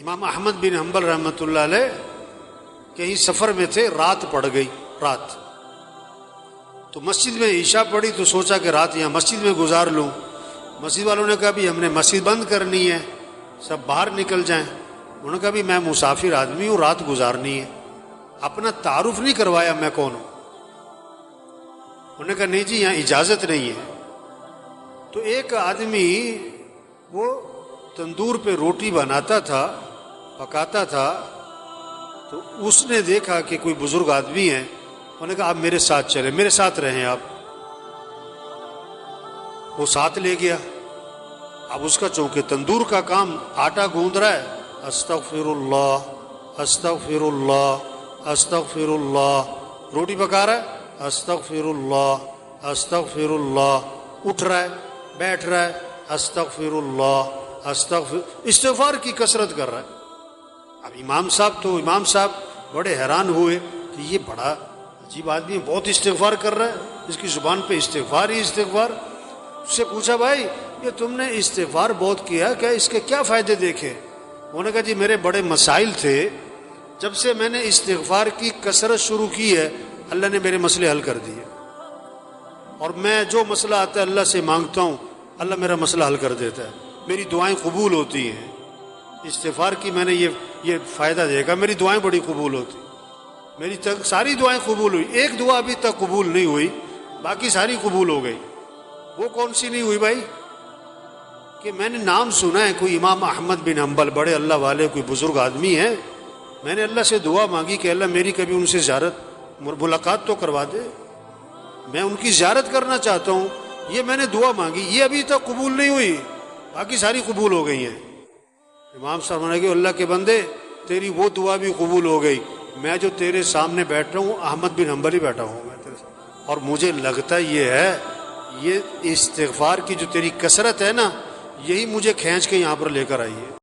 امام احمد بن حنبل رحمۃ اللہ علیہ کہیں سفر میں تھے، رات پڑ گئی، رات تو مسجد میں عشاء پڑی تو سوچا کہ رات یہاں مسجد میں گزار لوں۔ مسجد والوں نے کہا بھی ہم نے مسجد بند کرنی ہے، سب باہر نکل جائیں۔ انہوں نے کہا بھی میں مسافر آدمی ہوں، رات گزارنی ہے۔ اپنا تعارف نہیں کروایا میں کون ہوں۔ انہوں نے کہا نہیں جی یہاں اجازت نہیں ہے۔ تو ایک آدمی وہ تندور پہ روٹی بناتا تھا، پکاتا تھا، تو اس نے دیکھا کہ کوئی بزرگ آدمی ہے، انہوں نے کہا آپ میرے ساتھ چلیں، میرے ساتھ رہیں آپ۔ وہ ساتھ لے گیا۔ اب اس کا چونکہ تندور کا کام آٹا گوندھ رہا ہے، استغفر اللہ استغفر اللہ استغفر اللہ، روٹی پکا رہا ہے، استغفر اللہ استغفر اللہ، اٹھ رہا ہے، بیٹھ رہا ہے، استغفر اللہ استغفار کی کثرت کر رہا ہے۔ اب امام صاحب بڑے حیران ہوئے کہ یہ بڑا عجیب آدمی، بہت استغفار کر رہا ہے، اس کی زبان پہ استغفار ہی استغفار۔ اس سے پوچھا بھائی یہ تم نے استغفار بہت کیا، کیا اس کے کیا فائدے دیکھے؟ انہوں نے کہا جی میرے بڑے مسائل تھے، جب سے میں نے استغفار کی کثرت شروع کی ہے اللہ نے میرے مسئلے حل کر دیے، اور میں جو مسئلہ آتا ہے اللہ سے مانگتا ہوں اللہ میرا مسئلہ حل کر دیتا ہے، میری دعائیں قبول ہوتی ہیں۔ استغفار کی میں نے یہ فائدہ دیکھا، میری دعائیں بڑی قبول ہوتی، میری ساری دعائیں قبول ہوئی، ایک دعا ابھی تک قبول نہیں ہوئی، باقی ساری قبول ہو گئی۔ وہ کون سی نہیں ہوئی بھائی؟ کہ میں نے نام سنا ہے کوئی امام احمد بن حنبل، بڑے اللہ والے، کوئی بزرگ آدمی ہیں، میں نے اللہ سے دعا مانگی کہ اللہ میری کبھی ان سے زیارت ملاقات تو کروا دے، میں ان کی زیارت کرنا چاہتا ہوں، یہ میں نے دعا مانگی، یہ ابھی تک قبول نہیں ہوئی، باقی ساری قبول ہو گئی ہیں۔ امام صاحب نے کہا اللہ کے بندے تیری وہ دعا بھی قبول ہو گئی، میں جو تیرے سامنے بیٹھ رہا ہوں احمد بن حنبل ہی بیٹھا ہوں میں تیرے سامنے، اور مجھے لگتا یہ ہے یہ استغفار کی جو تیری کثرت ہے نا، یہی مجھے کھینچ کے یہاں پر لے کر آئی ہے۔